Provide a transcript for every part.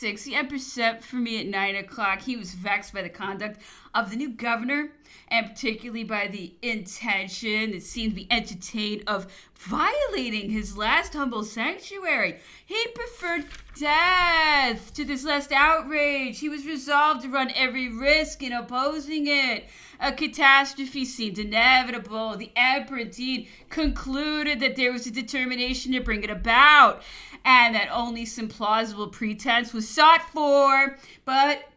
The emperor sent for me at 9 o'clock. He was vexed by the conduct of the new governor, and particularly by the intention that seemed to be entertained of violating his last humble sanctuary. He preferred death to this last outrage. He was resolved to run every risk in opposing it. A catastrophe seemed inevitable. The emperor indeed concluded that there was a determination to bring it about, and that only some plausible pretense was sought for, but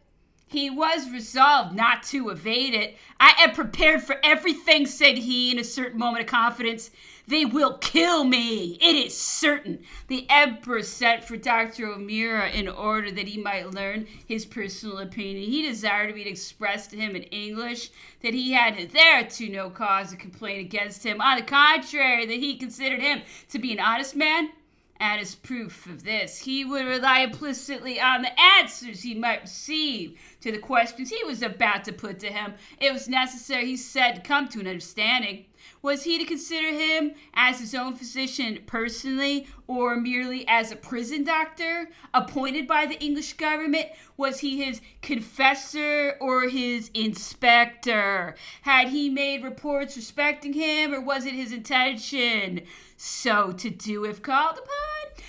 he was resolved not to evade it. "I am prepared for everything," said he in a certain moment of confidence. "They will kill me, it is certain." The emperor sent for Dr. O'Meara in order that he might learn his personal opinion. He desired me to express to him in English that he had thereto no cause of complaint against him. On the contrary, that he considered him to be an honest man, and as proof of this, he would rely implicitly on the answers he might receive to the questions he was about to put to him. It was necessary, he said, to come to an understanding. Was he to consider him as his own physician personally, or merely as a prison doctor appointed by the English government? Was he his confessor or his inspector? Had he made reports respecting him, or was it his intention so to do if called upon?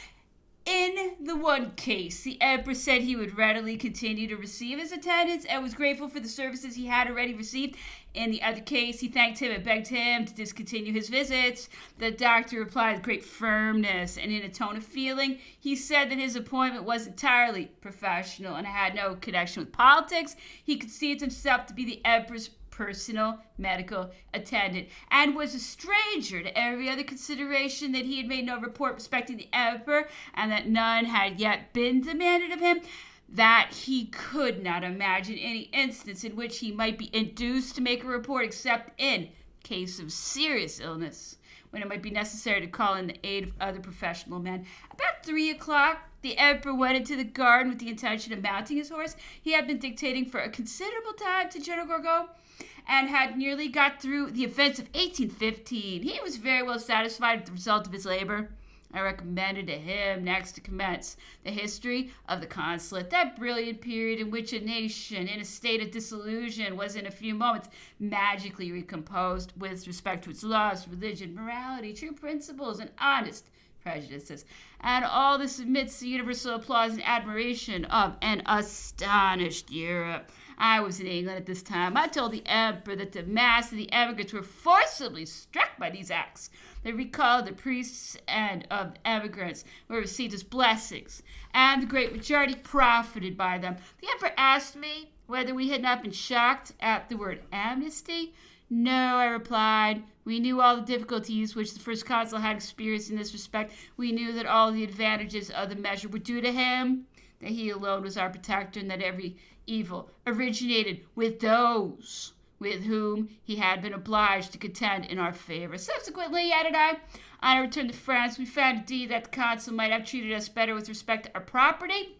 In the one case, the emperor said he would readily continue to receive his attendance and was grateful for the services he had already received. In the other case, he thanked him and begged him to discontinue his visits. The doctor replied with great firmness, and in a tone of feeling, he said that his appointment was entirely professional and had no connection with politics. He conceived himself to be the emperor's personal medical attendant, and was a stranger to every other consideration, that he had made no report respecting the emperor, and that none had yet been demanded of him, that he could not imagine any instance in which he might be induced to make a report except in case of serious illness, when it might be necessary to call in the aid of other professional men. About 3 o'clock, the emperor went into the garden with the intention of mounting his horse. He had been dictating for a considerable time to General Gorgo, and had nearly got through the events of 1815. He was very well satisfied with the result of his labor. I recommended to him next to commence the history of the consulate, that brilliant period in which a nation in a state of disillusion was in a few moments magically recomposed with respect to its laws, religion, morality, true principles, and honest prejudices. And all this amidst the universal applause and admiration of an astonished Europe. I was in England at this time. I told the emperor that the mass of the emigrants were forcibly struck by these acts. They recalled the priests and of the emigrants were received as blessings, and the great majority profited by them. The emperor asked me whether we had not been shocked at the word amnesty. "No," I replied. "We knew all the difficulties which the first consul had experienced in this respect. We knew that all the advantages of the measure were due to him, that he alone was our protector, and that every evil originated with those with whom he had been obliged to contend in our favor. Subsequently," added I, "on our return to France, we found indeed that the consul might have treated us better with respect to our property,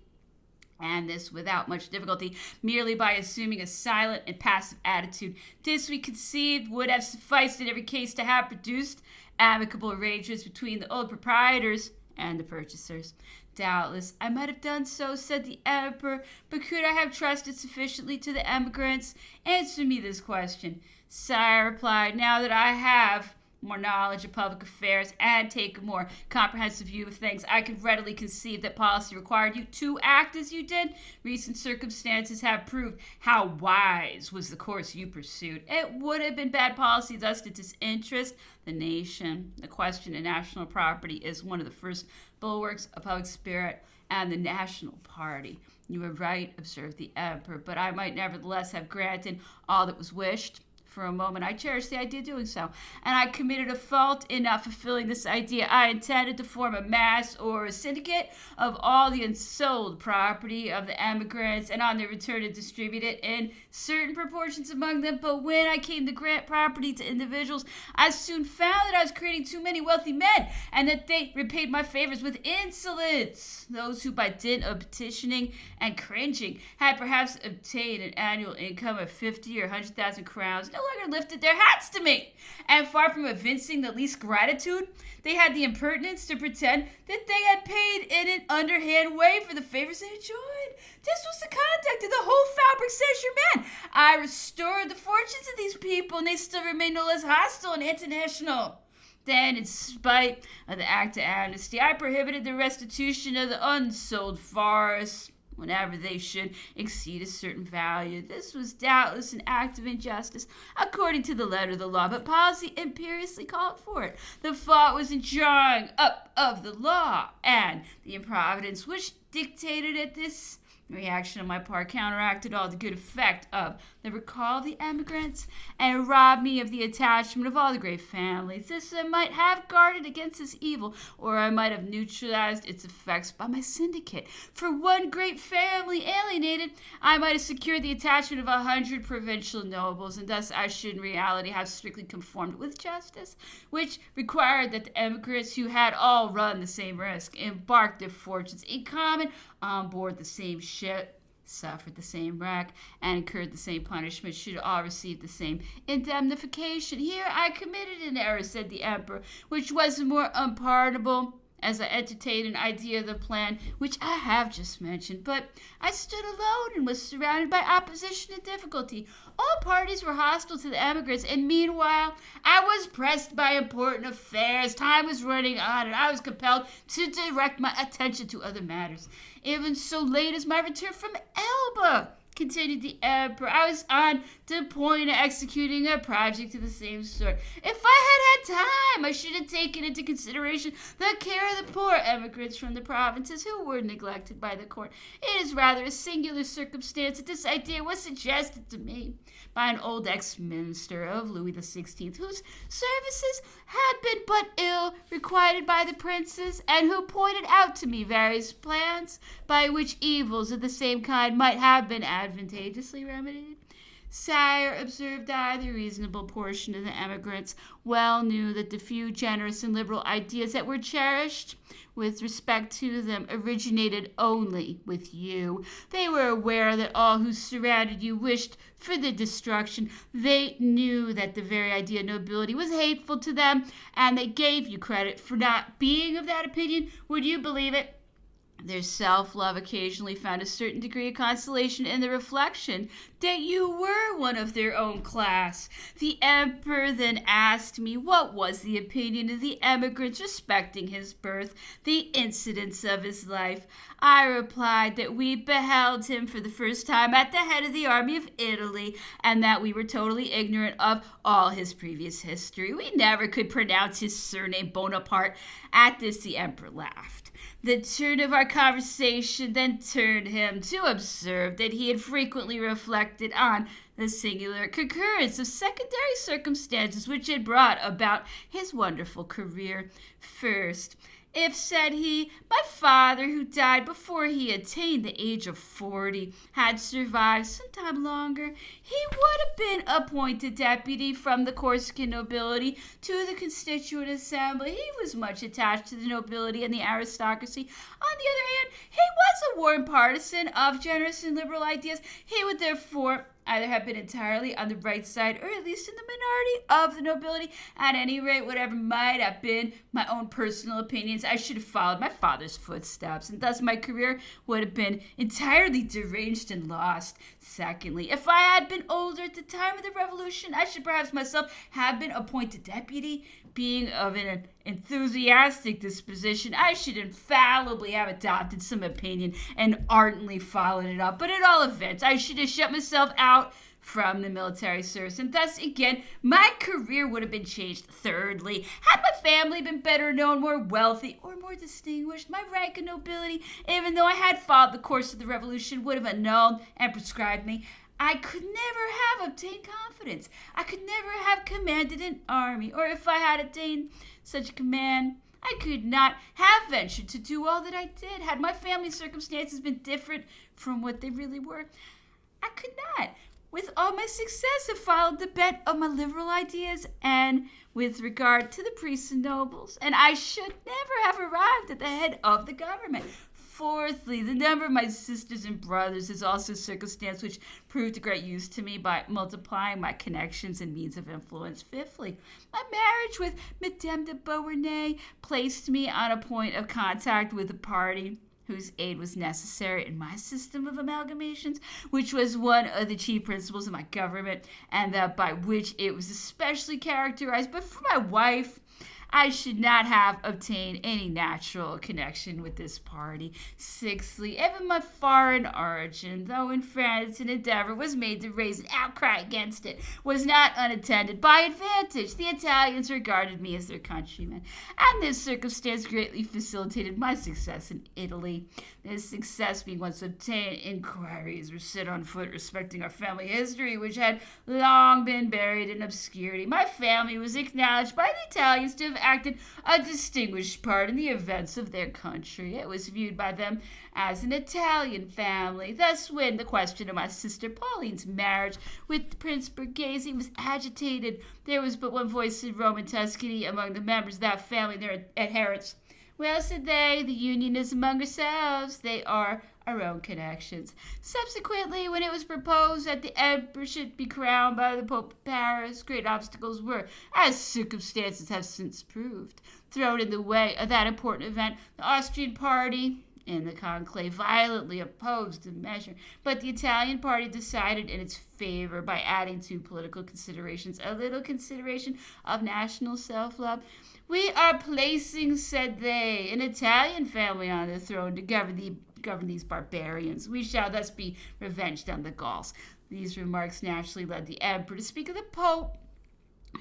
and this without much difficulty, merely by assuming a silent and passive attitude. This, we conceived, would have sufficed in every case to have produced amicable arrangements between the old proprietors and the purchasers." "Doubtless I might have done so," said the emperor, "but could I have trusted sufficiently to the emigrants? Answer me this question." "Sire," I replied, "now that I have more knowledge of public affairs and take a more comprehensive view of things, I can readily conceive that policy required you to act as you did. Recent circumstances have proved how wise was the course you pursued. It would have been bad policy thus to disinterest the nation. The question of national property is one of the first bulwarks of public spirit and the national party." "You are right," observed the emperor, "but I might nevertheless have granted all that was wished. For a moment I cherished the idea of doing so, and I committed a fault in not fulfilling this idea. I intended to form a mass or a syndicate of all the unsold property of the emigrants, and on their return to distribute it in certain proportions among them. But when I came to grant property to individuals, I soon found that I was creating too many wealthy men, and that they repaid my favors with insolence. Those who by dint of petitioning and cringing had perhaps obtained an annual income of 50 or 100,000 crowns, no longer lifted their hats to me. And far from evincing the least gratitude, they had the impertinence to pretend that they had paid in an underhand way for the favors they enjoyed. This was the conduct of the whole fabric Saint-Germain. I restored the fortunes of these people, and they still remain no less hostile and international. Then, in spite of the act of amnesty, I prohibited the restitution of the unsold forests whenever they should exceed a certain value. This was doubtless an act of injustice, according to the letter of the law, but policy imperiously called for it. The fault was in drawing up of the law, and the improvidence which dictated it. This reaction on my part counteracted all the good effect of the recall of the emigrants and robbed me of the attachment of all the great families. This I might have guarded against this evil, or I might have neutralized its effects by my syndicate. For one great family alienated, I might have secured the attachment of 100 provincial nobles, and thus I should in reality have strictly conformed with justice, which required that the emigrants who had all run the same risk, embarked their fortunes in common on board the same ship, suffered the same wreck, and incurred the same punishment, should all receive the same indemnification. Here I committed an error, said the emperor, which was the more unpardonable, as I entertained an idea of the plan which I have just mentioned. But I stood alone and was surrounded by opposition and difficulty. All parties were hostile to the emigrants, and meanwhile I was pressed by important affairs. Time was running on, and I was compelled to direct my attention to other matters. Even so late as my return from Elba, continued the emperor, I was on the point of executing a project of the same sort. If I had had time, I should have taken into consideration the care of the poor emigrants from the provinces who were neglected by the court. It is rather a singular circumstance that this idea was suggested to me by an old ex-minister of Louis XVI, whose services had been but ill requited by the princes, and who pointed out to me various plans by which evils of the same kind might have been advantageously remedied. Sire, observed I, the reasonable portion of the emigrants well knew that the few generous and liberal ideas that were cherished with respect to them originated only with you. They were aware that all who surrounded you wished for the destruction. They knew that the very idea of nobility was hateful to them, and they gave you credit for not being of that opinion. Would you believe it? Their self-love occasionally found a certain degree of consolation in the reflection that you were one of their own class. The emperor then asked me what was the opinion of the emigrants respecting his birth, the incidents of his life. I replied that we beheld him for the first time at the head of the army of Italy, and that we were totally ignorant of all his previous history. We never could pronounce his surname Bonaparte. At this the emperor laughed. The turn of our conversation then turned him to observe that he had frequently reflected on the singular concurrence of secondary circumstances which had brought about his wonderful career. First, if, said he, my father, who died before he attained the age of 40, had survived some time longer, he would have been appointed deputy from the Corsican nobility to the Constituent Assembly. He was much attached to the nobility and the aristocracy. On the other hand, he was a warm partisan of generous and liberal ideas. He would therefore either have been entirely on the right side, or at least in the minority of the nobility. At any rate, whatever might have been my own personal opinions, I should have followed my father's footsteps, and thus my career would have been entirely deranged and lost. Secondly, if I had been older at the time of the revolution, I should perhaps myself have been appointed deputy. Being of an enthusiastic disposition, I should infallibly have adopted some opinion and ardently followed it up. But at all events, I should have shut myself out from the military service, and thus again my career would have been changed. Thirdly, had my family been better known, more wealthy, or more distinguished, my rank and nobility, even though I had followed the course of the revolution, would have annulled and prescribed me. I could never have obtained confidence. I could never have commanded an army, or if I had attained such a command, I could not have ventured to do all that I did. Had my family circumstances been different from what they really were, I could not, with all my success, have followed the bent of my liberal ideas and with regard to the priests and nobles, and I should never have arrived at the head of the government. Fourthly, the number of my sisters and brothers is also a circumstance which proved of great use to me by multiplying my connections and means of influence. Fifthly, my marriage with Madame de Beauharnais placed me on a point of contact with a party whose aid was necessary in my system of amalgamations, which was one of the chief principles of my government, and that by which it was especially characterized. But for my wife, I should not have obtained any natural connection with this party. Sixthly, even my foreign origin, though in France an endeavor was made to raise an outcry against it, was not unattended by advantage. The Italians regarded me as their countryman, and this circumstance greatly facilitated my success in Italy. This success being once obtained, inquiries were set on foot respecting our family history, which had long been buried in obscurity. My family was acknowledged by the Italians to have acted a distinguished part in the events of their country. It was viewed by them as an Italian family. Thus, when the question of my sister Pauline's marriage with Prince Borghese was agitated, there was but one voice in Rome and Tuscany among the members of that family, their adherents. Well, said they, the union is among ourselves. They are our own connections. Subsequently, when it was proposed that the emperor should be crowned by the Pope of Paris, great obstacles were, as circumstances have since proved, thrown in the way of that important event. The Austrian party in the conclave violently opposed the measure, but the Italian party decided in its favor by adding to political considerations a little consideration of national self-love. We are placing, said they, an Italian family on the throne to govern these barbarians. We shall thus be revenged on the Gauls. These remarks naturally led the emperor to speak of the Pope,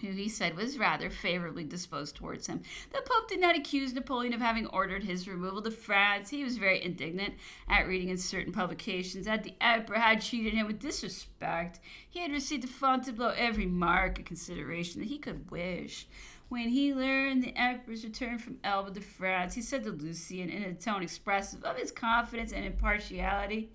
who he said was rather favorably disposed towards him. The Pope did not accuse Napoleon of having ordered his removal to France. He was very indignant at reading in certain publications that the emperor had treated him with disrespect. He had received at Fontainebleau every mark of consideration that he could wish. When he learned the emperor's return from Elba to France, he said to Lucien in a tone expressive of his confidence and impartiality,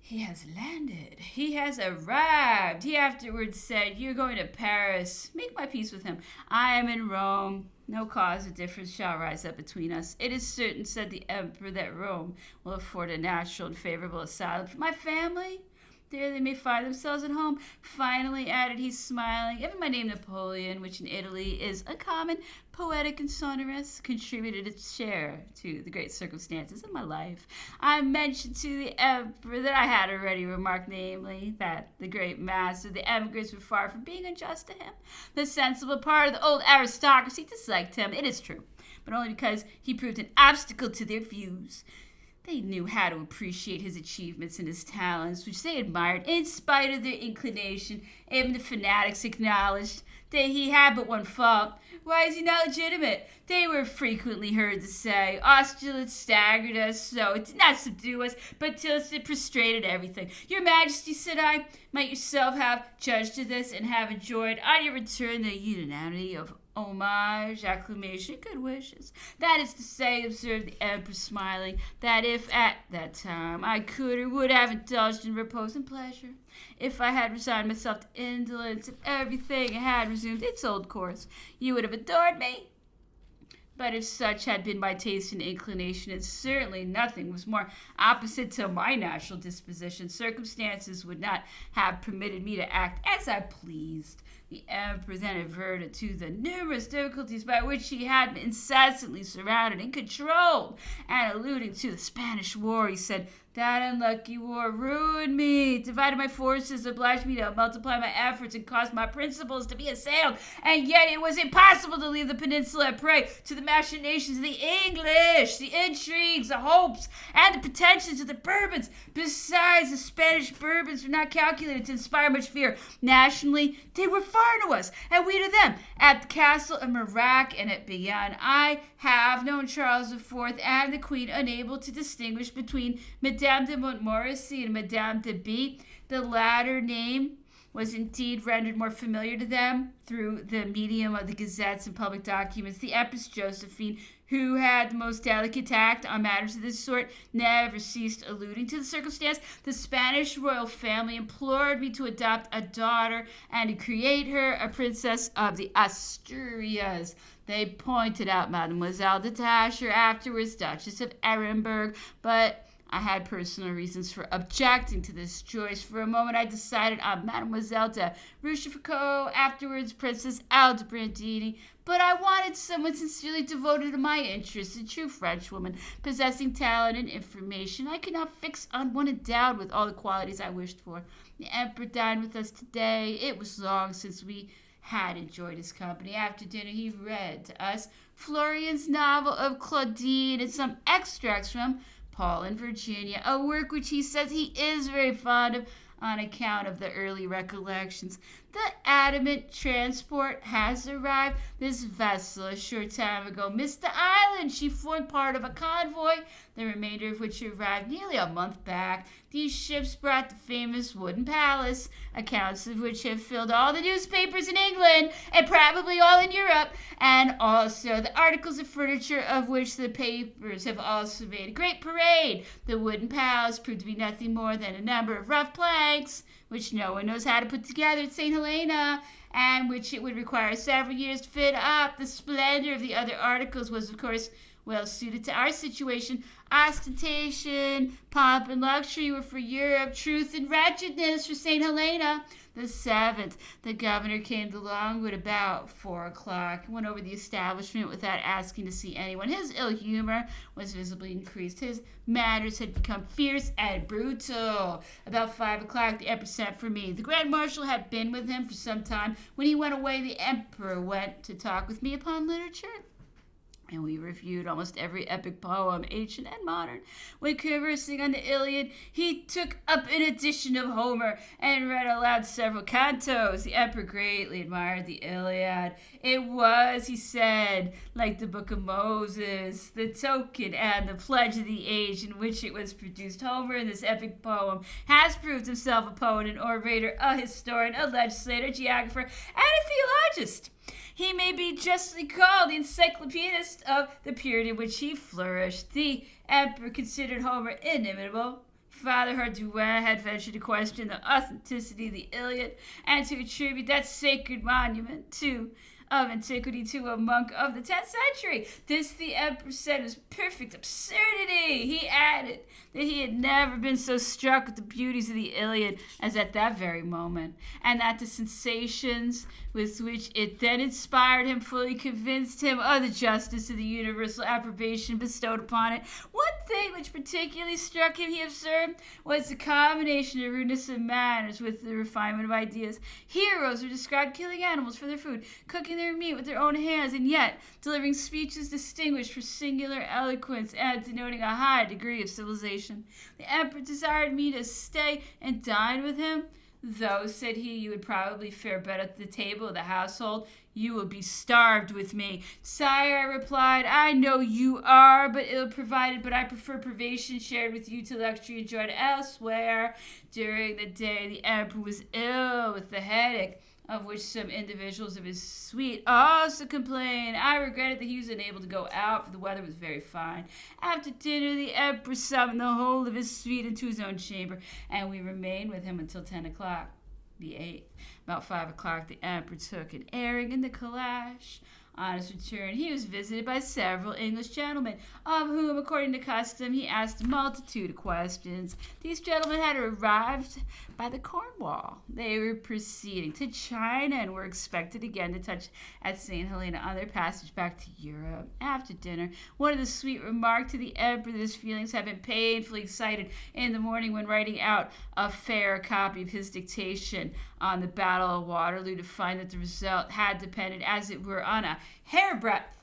"He has landed. He has arrived." He afterwards said, "You're going to Paris. Make my peace with him. I am in Rome. No cause of difference shall rise up between us. It is certain," said the emperor, "that Rome will afford a natural and favorable asylum for my family. There they may find themselves at home." Finally, added he, smiling, "Even my name Napoleon, which in Italy is uncommon, poetic and sonorous, contributed its share to the great circumstances of my life. I mentioned to the emperor that I had already remarked, namely, that the great mass of the emigrants were far from being unjust to him. The sensible part of the old aristocracy disliked him, it is true, but only because he proved an obstacle to their views. They knew how to appreciate his achievements and his talents, which they admired in spite of their inclination. Even the fanatics acknowledged that he had but one fault. Why is he not legitimate? They were frequently heard to say, "Austulus staggered us, so it did not subdue us, but till it prostrated everything." Your Majesty, said I, might yourself have judged of this and have enjoyed on your return the unanimity of homage, acclamation, and good wishes. That is to say, observed the emperor, smiling, that if at that time I could or would have indulged in repose and pleasure, if I had resigned myself to indolence, if everything had resumed its old course, you would have adored me. But if such had been my taste and inclination, and certainly nothing was more opposite to my natural disposition, circumstances would not have permitted me to act as I pleased. The emperor then adverted to the numerous difficulties by which he had been incessantly surrounded and controlled, and alluding to the Spanish War, he said, "That unlucky war ruined me, divided my forces, obliged me to multiply my efforts, and caused my principles to be assailed. And yet it was impossible to leave the peninsula a prey to the machinations of the English, the intrigues, the hopes, and the pretensions of the Bourbons. Besides, the Spanish Bourbons were not calculated to inspire much fear. Nationally, they were foreign to us, and we to them. At the castle of Mirac and at Bayonne, I have known Charles IV and the Queen unable to distinguish between Madame de Montmorency and Madame de B. The latter name was indeed rendered more familiar to them through the medium of the gazettes and public documents. The Empress Josephine, who had the most delicate tact on matters of this sort, never ceased alluding to the circumstance. The Spanish royal family implored me to adopt a daughter and to create her a princess of the Asturias. They pointed out Mademoiselle de Tascher, afterwards Duchess of Edinburgh, but I had personal reasons for objecting to this choice. For a moment, I decided on Mademoiselle de Rochefoucauld, afterwards Princess Aldobrandini, but I wanted someone sincerely devoted to my interests, a true Frenchwoman, possessing talent and information. I could not fix on one endowed with all the qualities I wished for. The Emperor dined with us today. It was long since we had enjoyed his company. After dinner, he read to us Florian's novel of Claudine and some extracts from Paul and Virginia, a work which he says he is very fond of on account of the early recollections. The adamant transport has arrived. This vessel, a short time ago, missed the island. She formed part of a convoy, the remainder of which arrived nearly a month back. These ships brought the famous wooden palace, accounts of which have filled all the newspapers in England and probably all in Europe, and also the articles of furniture of which the papers have also made a great parade. The wooden palace proved to be nothing more than a number of rough planks, which no one knows how to put together at St. Helena, and which it would require several years to fit up. The splendor of the other articles was, of course, well suited to our situation. Ostentation, pomp, and luxury were for Europe, truth and wretchedness for St. Helena. The 7th, the governor came to Longwood about 4 o'clock, went over the establishment without asking to see anyone. His ill humor was visibly increased. His manners had become fierce and brutal. About 5 o'clock, the emperor sent for me. The grand marshal had been with him for some time. When he went away, the emperor went to talk with me upon literature, and we reviewed almost every epic poem, ancient and modern. When conversing on the Iliad, he took up an edition of Homer and read aloud several cantos. The emperor greatly admired the Iliad. It was, he said, like the Book of Moses, the token and the pledge of the age in which it was produced. Homer, in this epic poem, has proved himself a poet, an orator, a historian, a legislator, a geographer, and a theologist. He may be justly called the encyclopedist of the period in which he flourished. The emperor considered Homer inimitable. Father Hardouin had ventured to question the authenticity of the Iliad and to attribute that sacred monument of antiquity to a monk of the 10th century. This, the emperor said, was perfect absurdity. He added that he had never been so struck with the beauties of the Iliad as at that very moment, and that the sensations with which it then inspired him fully convinced him of the justice of the universal approbation bestowed upon it. One thing which particularly struck him, he observed, was the combination of rudeness of manners with the refinement of ideas. Heroes were described killing animals for their food, cooking their meat with their own hands, and yet delivering speeches distinguished for singular eloquence and denoting a high degree of civilization. The emperor desired me to stay and dine with him. Though, said he, you would probably fare better at the table of the household, you will be starved with me. Sire, I replied, I know you are but ill provided, but I prefer privation shared with you to luxury enjoyed elsewhere. During the day, the emperor was ill with the headache, of which some individuals of his suite also complained. I regretted that he was unable to go out, for the weather was very fine. After dinner, the emperor summoned the whole of his suite into his own chamber, and we remained with him until 10 o'clock, the 8th. About 5 o'clock, the emperor took an airing in the calash. On his return, he was visited by several English gentlemen, of whom, according to custom, he asked a multitude of questions. These gentlemen had arrived by the Cornwall. They were proceeding to China and were expected again to touch at St. Helena on their passage back to Europe. After dinner, one of the suite remarked to the emperor that his feelings had been painfully excited in the morning when writing out a fair copy of his dictation on the Battle of Waterloo, to find that the result had depended, as it were, on a hairbreadth.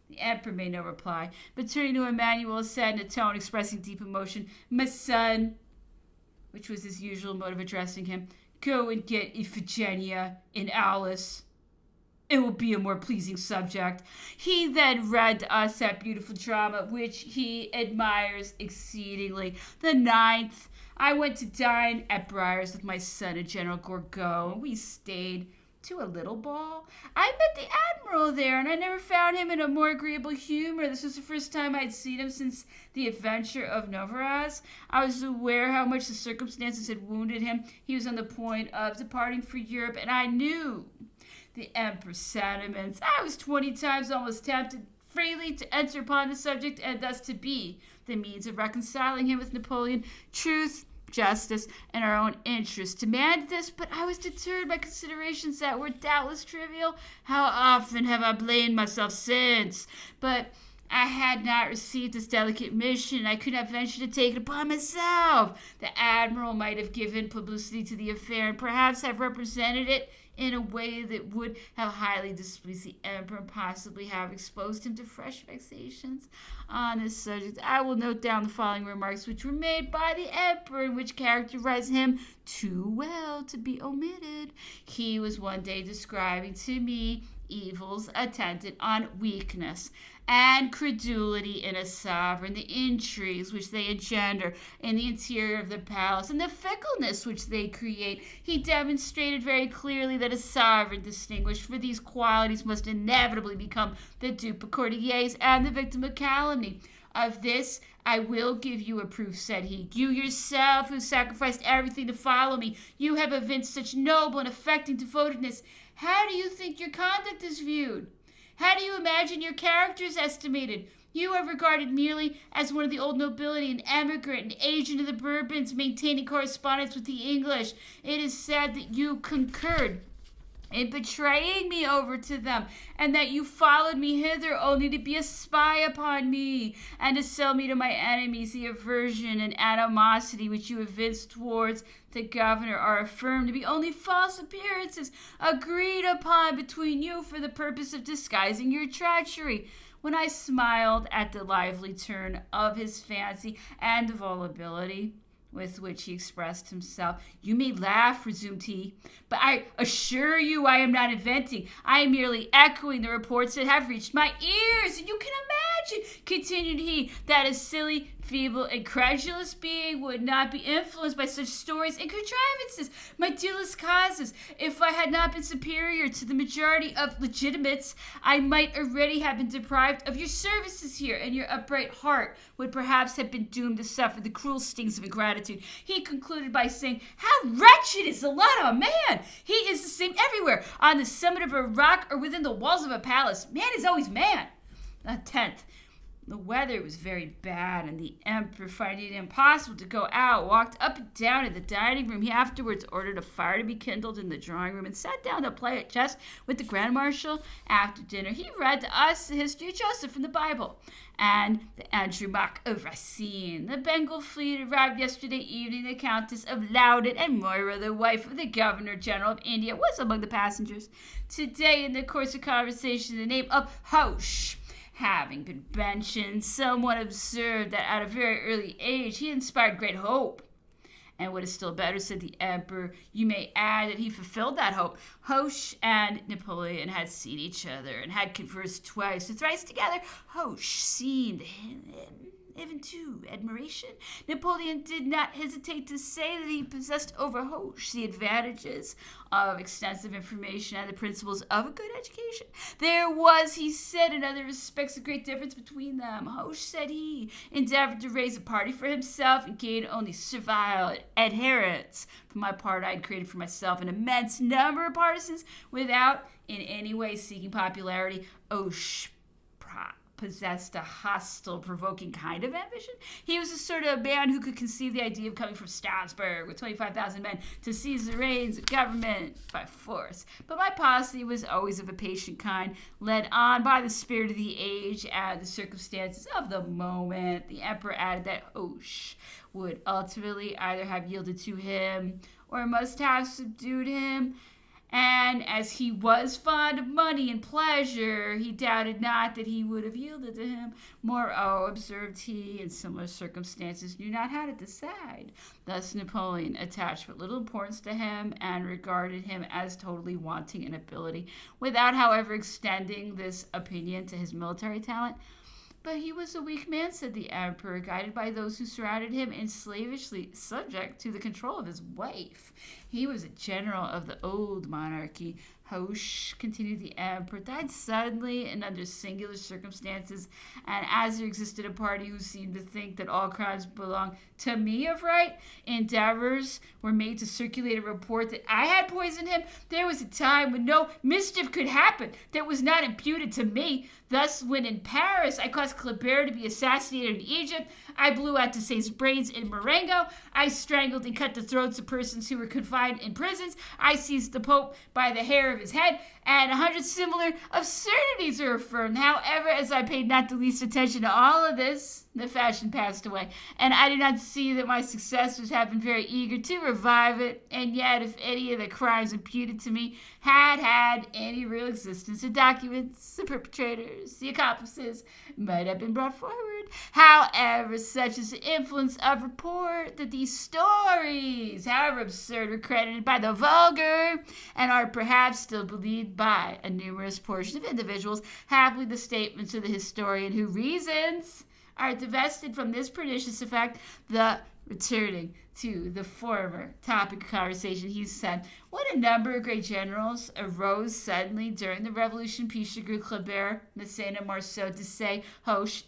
The emperor made no reply, but turning to Emmanuel, said in a tone expressing deep emotion, My son, which was his usual mode of addressing him, go and get Iphigenia in Alice. It will be a more pleasing subject. He then read to us that beautiful drama, which he admires exceedingly. The 9th, I went to dine at Briar's with my son and General Gorgot. We stayed to a little ball. I met the Admiral there, and I never found him in a more agreeable humor. This was the first time I'd seen him since the adventure of Memoirs. I was aware how much the circumstances had wounded him. He was on the point of departing for Europe, and I knew the emperor's sentiments. I was 20 times almost tempted freely to enter upon the subject and thus to be the means of reconciling him with Napoleon. Truth, justice, and our own interests demanded this, but I was deterred by considerations that were doubtless trivial. How often have I blamed myself since? But I had not received this delicate mission. I could not venture to take it upon myself. The admiral might have given publicity to the affair and perhaps have represented it in a way that would have highly displeased the emperor and possibly have exposed him to fresh vexations. On this subject, I will note down the following remarks which were made by the emperor and which characterize him too well to be omitted. He was one day describing to me evils attendant on weakness and credulity in a sovereign, the intrigues which they engender in the interior of the palace, and the fickleness which they create. He demonstrated very clearly that a sovereign distinguished for these qualities must inevitably become the dupe of courtiers and the victim of calumny. Of this I will give you a proof, said he. You yourself, who sacrificed everything to follow me, you have evinced such noble and affecting devotedness. How do you think your conduct is viewed? How do you imagine your character is estimated? You are regarded merely as one of the old nobility, an emigrant, an agent of the Bourbons, maintaining correspondence with the English. It is said that you concurred in betraying me over to them, and that you followed me hither only to be a spy upon me, and to sell me to my enemies. The aversion and animosity which you evince towards the governor are affirmed to be only false appearances agreed upon between you for the purpose of disguising your treachery. When I smiled at the lively turn of his fancy and volubility with which he expressed himself. You may laugh, resumed he, but I assure you I am not inventing. I am merely echoing the reports that have reached my ears. And you can imagine, continued he, that a silly, feeble, and credulous being would not be influenced by such stories and contrivances. My dearest causes, if I had not been superior to the majority of legitimates, I might already have been deprived of your services here, and your upright heart would perhaps have been doomed to suffer the cruel stings of ingratitude. He concluded by saying, how wretched is the lot of a man! He is the same everywhere, on the summit of a rock or within the walls of a palace. Man is always man. 10th. The weather was very bad, and the emperor, finding it impossible to go out, walked up and down in the dining room. He afterwards ordered a fire to be kindled in the drawing room and sat down to play at chess with the Grand Marshal. After dinner, he read to us the history of Joseph from the Bible and the Andromaque of Racine. The Bengal fleet arrived yesterday evening. The Countess of Loudon and Moira, the wife of the Governor General of India, was among the passengers. Today, in the course of conversation, the name of Hoche having been mentioned, someone observed that at a very early age he inspired great hope. And what is still better, said the emperor, you may add that he fulfilled that hope. Hoche and Napoleon had seen each other and had conversed twice or thrice together. Hoche seemed him even to admiration. Napoleon did not hesitate to say that he possessed over Hoche the advantages of extensive information and the principles of a good education. There was, he said, in other respects, a great difference between them. Hoche, said he, endeavored to raise a party for himself and gained only servile adherents. For my part, I had created for myself an immense number of partisans without in any way seeking popularity. Hoche possessed a hostile, provoking kind of ambition. He was the sort of man who could conceive the idea of coming from Strasbourg with 25,000 men to seize the reins of government by force. But my policy was always of a patient kind, led on by the spirit of the age and the circumstances of the moment. The emperor added that Hoche would ultimately either have yielded to him or must have subdued him. And as he was fond of money and pleasure, he doubted not that he would have yielded to him. Moreover, observed he, in similar circumstances, knew not how to decide. Thus Napoleon attached but little importance to him and regarded him as totally wanting in ability, without, however, extending this opinion to his military talent. But he was a weak man, said the emperor, guided by those who surrounded him and slavishly subject to the control of his wife. He was a general of the old monarchy, Hoche, continued the emperor, died suddenly and under singular circumstances, and as there existed a party who seemed to think that all crimes belonged to me of right, endeavors were made to circulate a report that I had poisoned him. There was a time when no mischief could happen that was not imputed to me. Thus, when in Paris I caused Kleber to be assassinated in Egypt, I blew out Desaix's brains in Marengo, I strangled and cut the throats of persons who were confined in prisons, I seized the Pope by the hair of his head, and 100 similar absurdities are affirmed. However, as I paid not the least attention to all of this, the fashion passed away, and I did not see that my successors have been very eager to revive it, and yet if any of the crimes imputed to me had any real existence, the documents, the perpetrators, the accomplices might have been brought forward. However, such is the influence of report that these stories, however absurd, were credited by the vulgar and are perhaps still believed by a numerous portion of individuals. Happily, the statements of the historian who reasons are divested from this pernicious effect. The returning to the former topic of conversation, he said, what a number of great generals arose suddenly during the Revolution: Pichegru, Kleber, Massena, Marceau, Desaix, Hoche,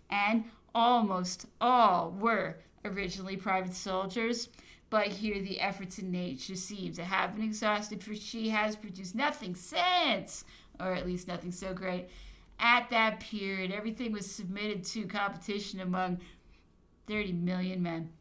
and almost all were originally private soldiers. But here the efforts of nature seem to have been exhausted, for she has produced nothing since, or at least nothing so great. At that period, everything was submitted to competition among 30 million men,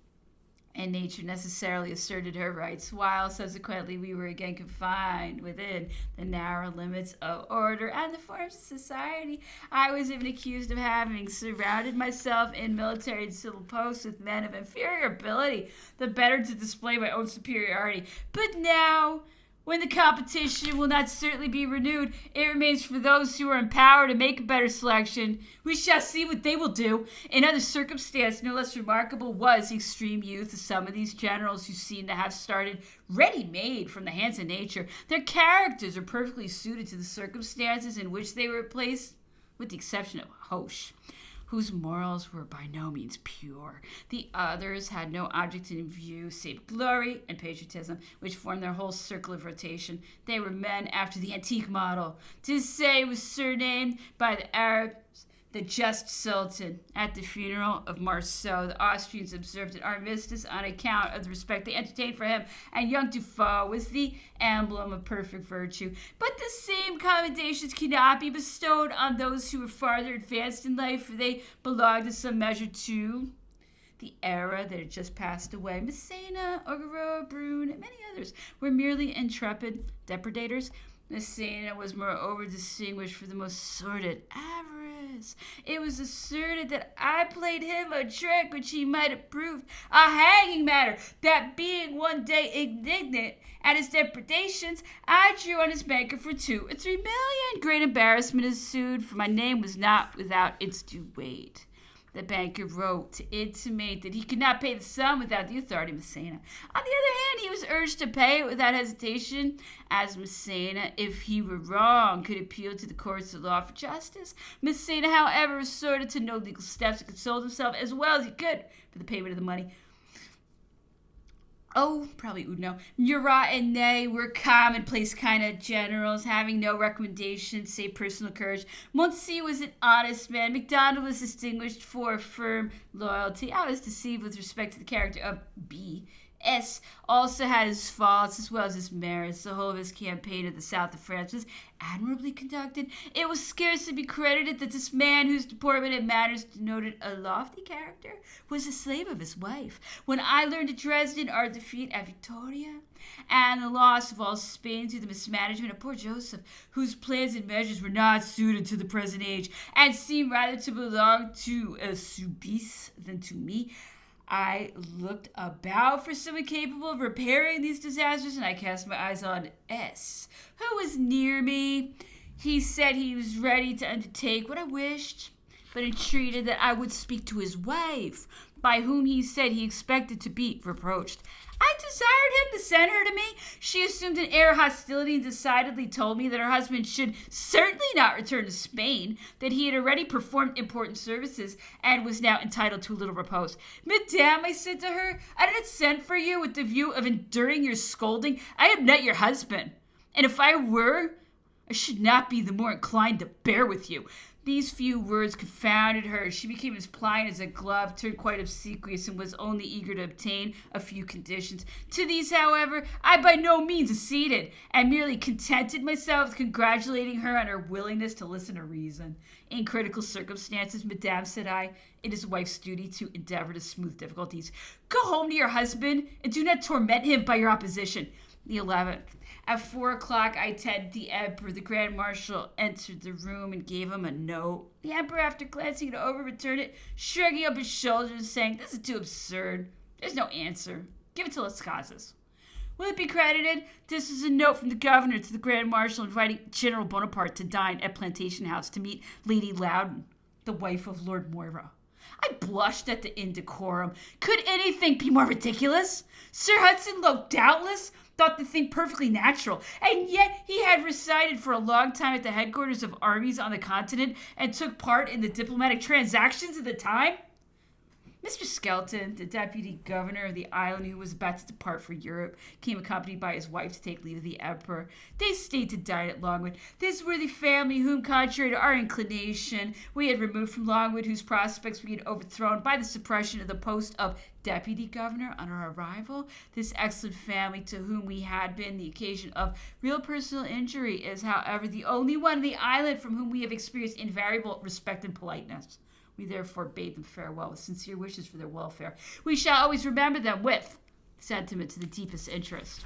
and nature necessarily asserted her rights, while subsequently we were again confined within the narrow limits of order and the forms of society. I was even accused of having surrounded myself in military and civil posts with men of inferior ability, the better to display my own superiority. But now, when the competition will not certainly be renewed, it remains for those who are in power to make a better selection. We shall see what they will do. In other circumstance, no less remarkable was the extreme youth of some of these generals who seem to have started ready-made from the hands of nature. Their characters are perfectly suited to the circumstances in which they were placed, with the exception of Hoche, whose morals were by no means pure. The others had no object in view save glory and patriotism, which formed their whole circle of rotation. They were men after the antique model. Desaix was surnamed by the Arabs the Just Sultan. At the funeral of Marceau, the Austrians observed an armistice on account of the respect they entertained for him, and young Dufault was the emblem of perfect virtue. But the same commendations cannot be bestowed on those who were farther advanced in life, for they belonged in some measure to the era that had just passed away. Massena, Augereau, Brune, and many others were merely intrepid depredators. Massena was moreover distinguished for the most sordid avarice. It was asserted that I played him a trick which he might have proved a hanging matter, that being one day indignant at his depredations, I drew on his banker for 2 or 3 million. Great embarrassment ensued, for my name was not without its due weight. The banker wrote to intimate that he could not pay the sum without the authority of Massena. On the other hand, he was urged to pay it without hesitation, as Massena, if he were wrong, could appeal to the courts of law for justice. Massena, however, resorted to no legal steps to console himself as well as he could for the payment of the money. Oh, probably Oudinot. Murat and Ney were commonplace kind of generals, having no recommendations save personal courage. Montcy was an honest man. MacDonald was distinguished for firm loyalty. I was deceived with respect to the character of B. S. also had his faults as well as his merits. The whole of his campaign in the south of France was admirably conducted. It was scarcely be credited that this man, whose deportment and manners denoted a lofty character, was the slave of his wife. When I learned at Dresden our defeat at Victoria, and the loss of all Spain through the mismanagement of poor Joseph, whose plans and measures were not suited to the present age, and seemed rather to belong to Soubise than to me, I looked about for someone capable of repairing these disasters, and I cast my eyes on S, who was near me. He said he was ready to undertake what I wished, but entreated that I would speak to his wife, by whom he said he expected to be reproached. I desired him to send her to me. She assumed an air of hostility and decidedly told me that her husband should certainly not return to Spain, that he had already performed important services and was now entitled to a little repose. Madame, I said to her, I did not send for you with the view of enduring your scolding. I am not your husband. And if I were, I should not be the more inclined to bear with you. These few words confounded her. She became as pliant as a glove, turned quite obsequious, and was only eager to obtain a few conditions. To these, however, I by no means acceded, and merely contented myself with congratulating her on her willingness to listen to reason. In critical circumstances, Madame, said I, it is a wife's duty to endeavor to smooth difficulties. Go home to your husband, and do not torment him by your opposition. The 11th. At 4 o'clock, I attended the Emperor. The Grand Marshal entered the room and gave him a note. The Emperor, after glancing it over, returned it, shrugging up his shoulders and saying, "This is too absurd. There's no answer. Give it to Las Casas." Will it be credited? This is a note from the governor to the Grand Marshal inviting General Bonaparte to dine at Plantation House to meet Lady Loudon, the wife of Lord Moira. I blushed at the indecorum. Could anything be more ridiculous? Sir Hudson Lowe doubtless thought the thing perfectly natural, and yet he had resided for a long time at the headquarters of armies on the continent and took part in the diplomatic transactions of the time. Mr. Skelton, the deputy governor of the island who was about to depart for Europe, came accompanied by his wife to take leave of the emperor. They stayed to dine at Longwood. This worthy family, whom, contrary to our inclination, we had removed from Longwood, whose prospects we had overthrown by the suppression of the post of deputy governor on our arrival, this excellent family to whom we had been the occasion of real personal injury is, however, the only one on the island from whom we have experienced invariable respect and politeness. We therefore bade them farewell with sincere wishes for their welfare. We shall always remember them with sentiment to the deepest interest.